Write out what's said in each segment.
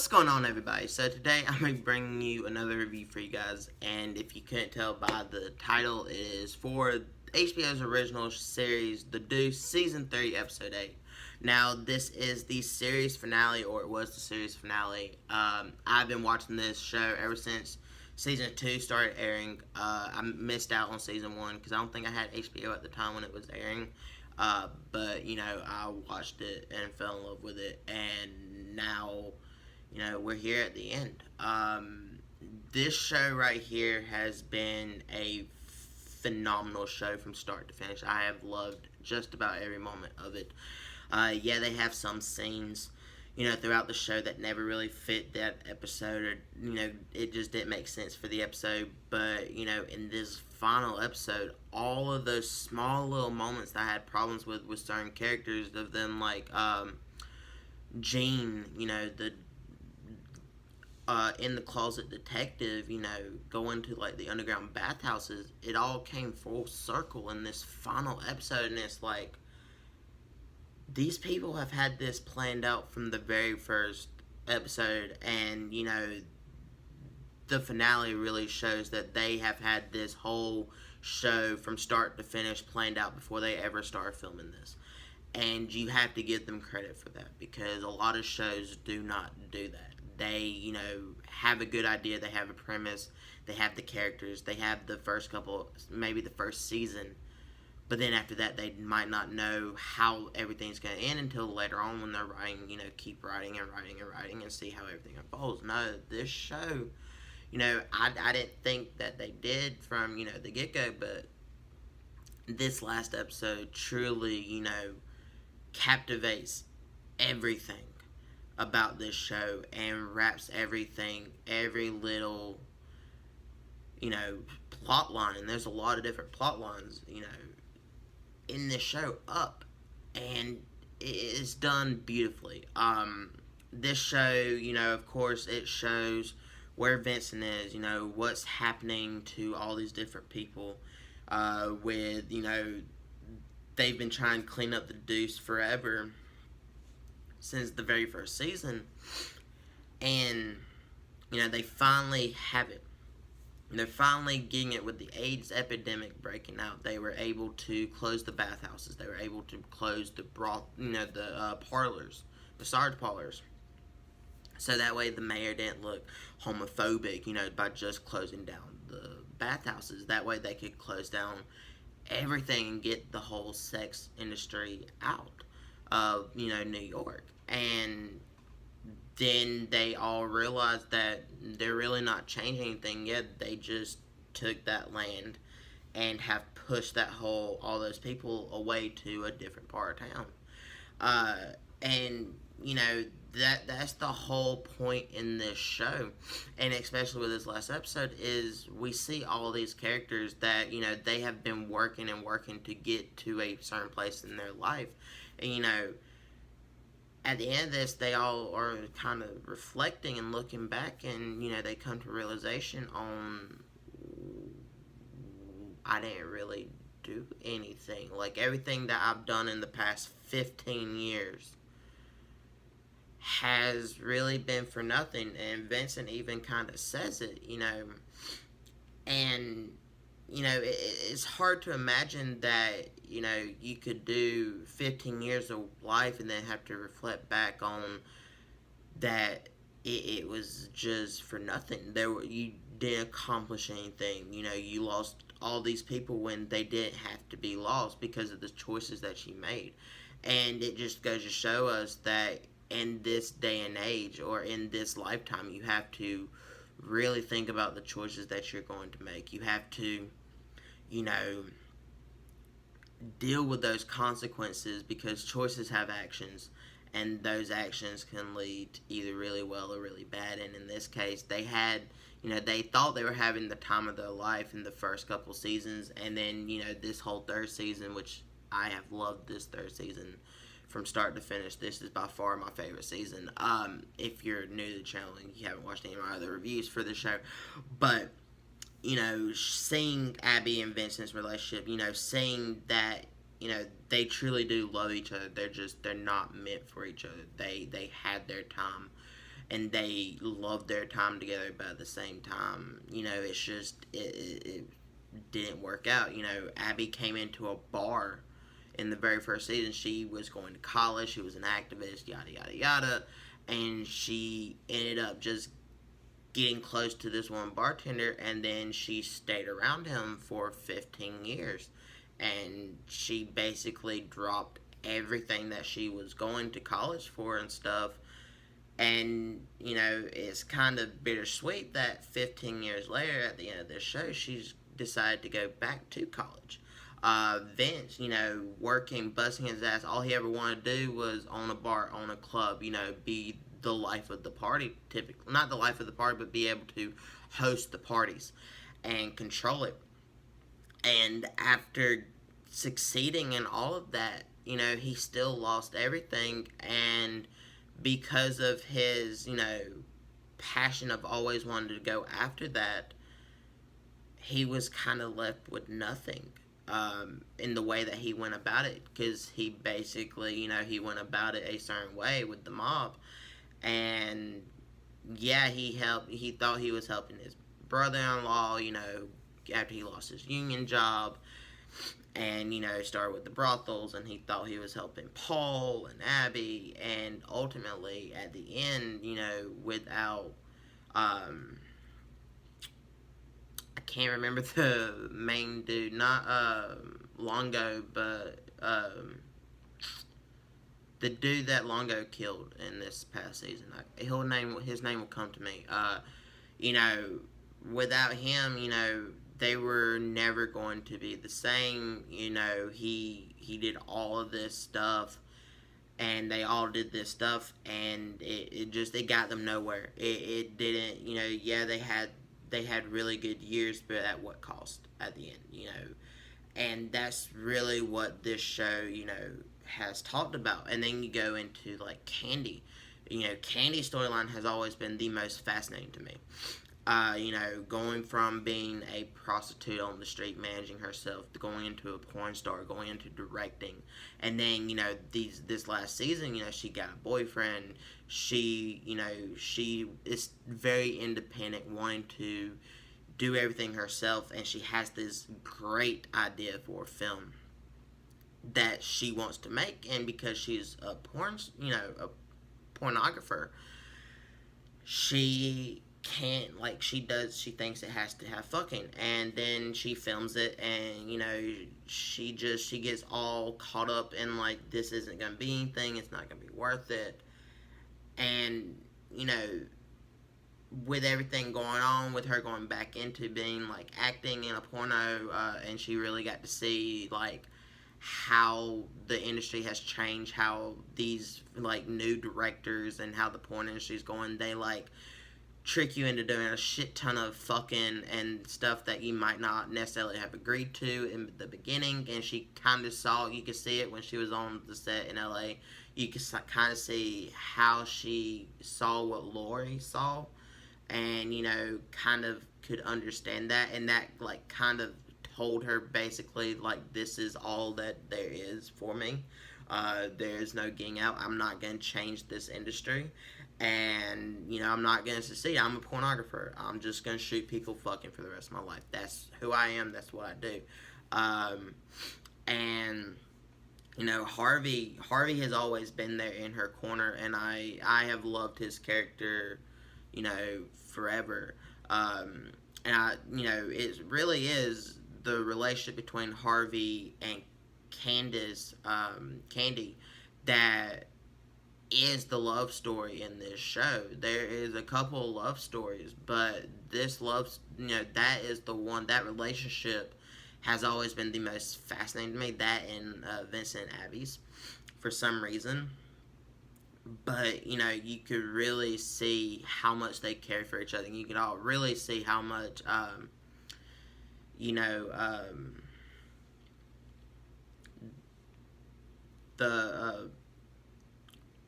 What's going on, everybody? So today I'm going to be bringing you another review for you guys, and if you couldn't tell by the title, it is for HBO's original series, The Deuce, Season 3, Episode 8. Now, this is the series finale, or it was the series finale. I've been watching this show ever since Season 2 started airing. I missed out on Season 1 because I don't think I had HBO at the time when it was airing. But, I watched it and fell in love with it, and now we're here at the end. This show right here has been a phenomenal show from start to finish. I have loved just about every moment of it. Yeah, they have some scenes, throughout the show that never really fit that episode, or, it just didn't make sense for the episode. But, in this final episode, all of those small little moments that I had problems with certain characters, of them, like, Gene, the in the closet detective, going to like the underground bathhouses, it all came full circle in this final episode, and it's like these people have had this planned out from the very first episode, and the finale really shows that they have had this whole show from start to finish planned out before they ever started filming this. And you have to give them credit for that, because a lot of shows do not do that. They, have a good idea, they have a premise, they have the characters, they have the first couple, maybe the first season, but then after that they might not know how everything's going to end until later on when they're writing, keep writing and writing and writing and see how everything unfolds. No, this show, I didn't think that they did from, the get-go, but this last episode truly, captivates everything about this show and wraps everything, every little, plot line, and there's a lot of different plot lines, in this show up, and it's done beautifully. This show, of course, it shows where Vincent is, what's happening to all these different people, with, they've been trying to clean up the Deuce forever, since the very first season, and they finally have it. They're finally getting it with the AIDS epidemic breaking out. They were able to close the bathhouses. They were able to close the broth, the parlors, massage parlors, so that way the mayor didn't look homophobic, by just closing down the bathhouses. That way they could close down everything and get the whole sex industry out of, New York. And then they all realized that they're really not changing anything yet. They just took that land and have pushed all those people away to a different part of town. And, that's the whole point in this show, and especially with this last episode, is we see all these characters that, they have been working and working to get to a certain place in their life. And, at the end of this, they all are kind of reflecting and looking back, and, they come to realization on, I didn't really do anything. Like, everything that I've done in the past 15 years has really been for nothing. And Vincent even kind of says it, and it's hard to imagine that you could do 15 years of life and then have to reflect back on that it was just for nothing. You didn't accomplish anything. You lost all these people when they didn't have to be lost because of the choices that you made. And it just goes to show us that in this day and age, or in this lifetime, you have to really think about the choices that you're going to make. You have to, deal with those consequences, because choices have actions, and those actions can lead to either really well or really bad. And in this case, they had, they thought they were having the time of their life in the first couple seasons, and then, this whole third season, which I have loved this third season from start to finish. This is by far my favorite season. If you're new to the channel and you haven't watched any of my other reviews for the show, but seeing Abby and Vincent's relationship, seeing that, they truly do love each other. They're not meant for each other. They had their time, and they love their time together, but at the same time, it's just it didn't work out. Abby came into a bar in the very first season. She was going to college, she was an activist, yada yada yada, and she ended up just getting close to this one bartender, and then she stayed around him for 15 years, and she basically dropped everything that she was going to college for and stuff. And it's kind of bittersweet that 15 years later, at the end of this show, she's decided to go back to college. Vince, working, busting his ass, all he ever wanted to do was own a bar, own a club, be the life of the party, typically. Not the life of the party, but be able to host the parties and control it. And after succeeding in all of that, he still lost everything. And because of his, passion of always wanting to go after that, he was kind of left with nothing. In the way that he went about it, because he basically, he went about it a certain way with the mob, and yeah, he thought he was helping his brother-in-law, after he lost his union job, and, started with the brothels, and he thought he was helping Paul and Abby, and ultimately, at the end, without, I can't remember the main dude, not Longo, but the dude that Longo killed in this past season. His name will come to me. You know, without him, they were never going to be the same. He did all of this stuff, and they all did this stuff, and it got them nowhere. It didn't. Yeah, they had really good years, but at what cost at the end? And that's really what this show, has talked about. And then you go into like Candy. Candy's storyline has always been the most fascinating to me. Going from being a prostitute on the street, managing herself, to going into a porn star, going into directing, and then this last season, she got a boyfriend. She is very independent, wanting to do everything herself, and she has this great idea for a film that she wants to make, and because she's a pornographer, she can't, she thinks it has to have fucking, and then she films it, and she gets all caught up in this isn't gonna be anything, it's not gonna be worth it. And with everything going on, with her going back into being acting in a porno, and she really got to see how the industry has changed, how these new directors and how the porn industry is going. They trick you into doing a shit ton of fucking and stuff that you might not necessarily have agreed to in the beginning. And she kind of you could see it when she was on the set in LA. You could kind of see how she saw what Lori saw, and kind of could understand that, and that kind of told her basically this is all that there is for me. There's no getting out. I'm not going to change this industry, and I'm not going to succeed. I'm a pornographer. I'm just going to shoot people fucking for the rest of my life. That's who I am. That's what I do. And Harvey has always been there in her corner, and I have loved his character forever. And it really is the relationship between Harvey and Candy, that is the love story in this show. There is a couple of love stories, but this that is the one. That relationship has always been the most fascinating to me. That and Vincent and Abby's, for some reason. But you could really see how much they care for each other. You could all really see how much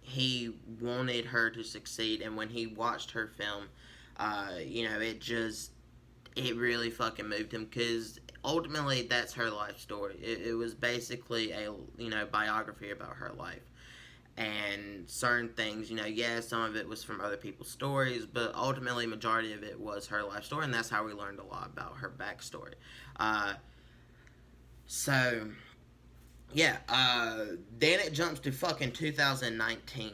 he wanted her to succeed, and when he watched her film, it really fucking moved him, because ultimately that's her life story. It was basically a biography about her life, and certain things, yeah, some of it was from other people's stories, but ultimately, majority of it was her life story, and that's how we learned a lot about her backstory. Uh, so, yeah, then it jumps to fucking 2019,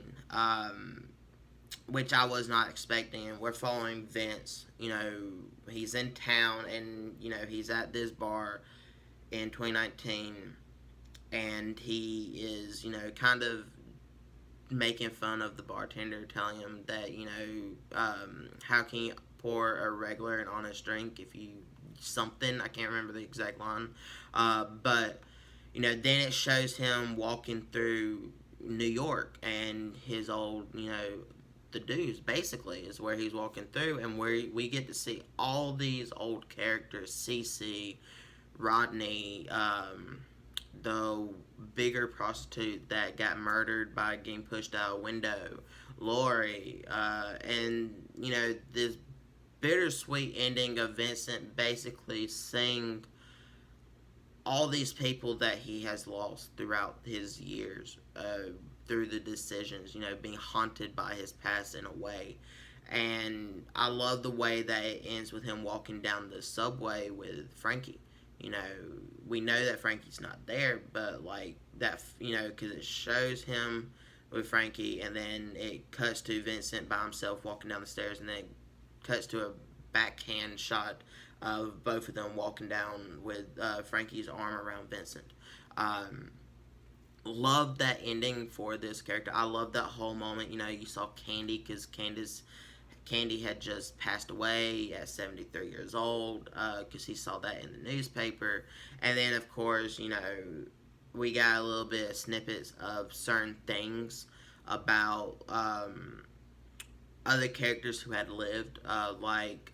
which I was not expecting, and we're following Vince. He's in town, and, he's at this bar in 2019, and he is, kind of making fun of the bartender, telling him that, how can you pour a regular and honest drink if you something, I can't remember the exact line, but then it shows him walking through New York, and his old, the Deuce basically is where he's walking through, and where we get to see all these old characters: Cece, Rodney, the bigger prostitute that got murdered by getting pushed out a window, Lori, and this bittersweet ending of Vincent basically seeing all these people that he has lost throughout his years, through the decisions, being haunted by his past in a way. And I love the way that it ends with him walking down the subway with Frankie. We know that Frankie's not there, but like that, because it shows him with Frankie, and then it cuts to Vincent by himself walking down the stairs, and then it cuts to a backhand shot of both of them walking down with Frankie's arm around Vincent. Love that ending for this character. I love that whole moment. You saw Candy, because Candy had just passed away at 73 years old, because he saw that in the newspaper. And then, of course, we got a little bit of snippets of certain things about other characters who had lived, like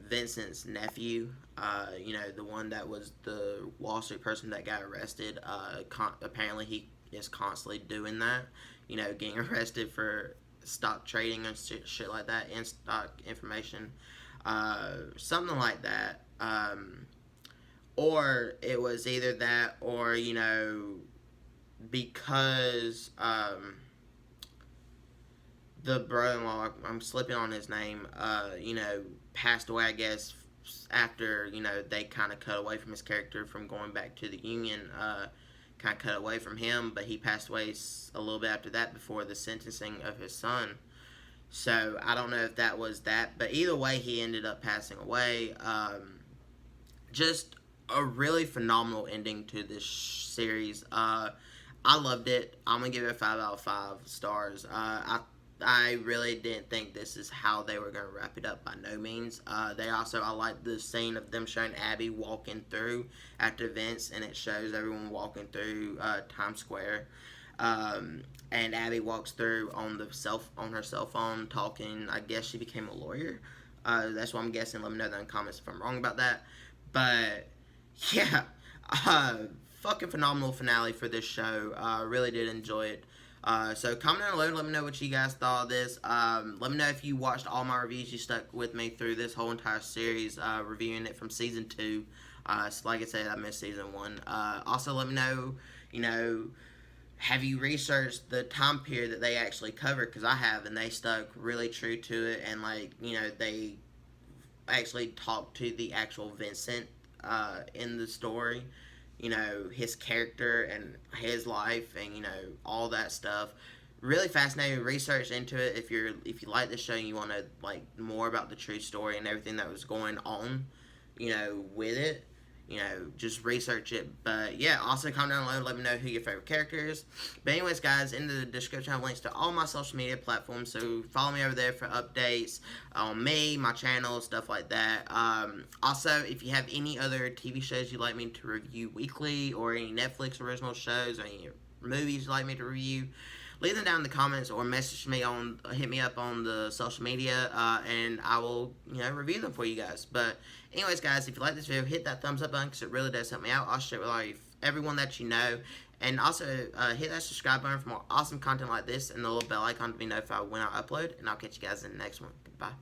Vincent's nephew, the one that was the Wall Street person that got arrested. Apparently he is constantly doing that, getting arrested for stock trading and shit like that, in stock information, something like that. Or it was either that, or, because the brother-in-law, I'm slipping on his name, passed away, I guess, after, they kind of cut away from his character from going back to the Union, kind of cut away from him, but he passed away a little bit after that, before the sentencing of his son. So I don't know if that was that, but either way, he ended up passing away. Just a really phenomenal ending to this series. I loved it. I'm gonna give it a 5 out of 5 stars. I really didn't think this is how they were going to wrap it up, by no means. I like the scene of them showing Abby walking through after events, and it shows everyone walking through Times Square. And Abby walks through on her cell phone talking. I guess she became a lawyer. That's what I'm guessing. Let me know that in the comments if I'm wrong about that. But yeah, fucking phenomenal finale for this show. Really did enjoy it. So comment down below, let me know what you guys thought of this. Let me know if you watched all my reviews, you stuck with me through this whole entire series, reviewing it from season 2. So like I said, I missed season 1. Also let me know, have you researched the time period that they actually covered? Because I have, and they stuck really true to it, and they actually talked to the actual Vincent, in the story. His character and his life, and all that stuff. Really fascinating research into it. If you like this show and you want to like more about the true story and everything that was going on, with it, just research it. But yeah, also comment down below, let me know who your favorite character is. But anyways, guys, in the description I have links to all my social media platforms, so follow me over there for updates on me, my channel, stuff like that. Also, if you have any other TV shows you'd like me to review weekly, or any Netflix original shows, or any movies you'd like me to review, leave them down in the comments, or hit me up on the social media, and I will, review them for you guys. But anyways, guys, if you like this video, hit that thumbs up button, because it really does help me out. I'll share it with everyone that you know. And also, hit that subscribe button for more awesome content like this, and the little bell icon to be notified when I upload. And I'll catch you guys in the next one. Goodbye.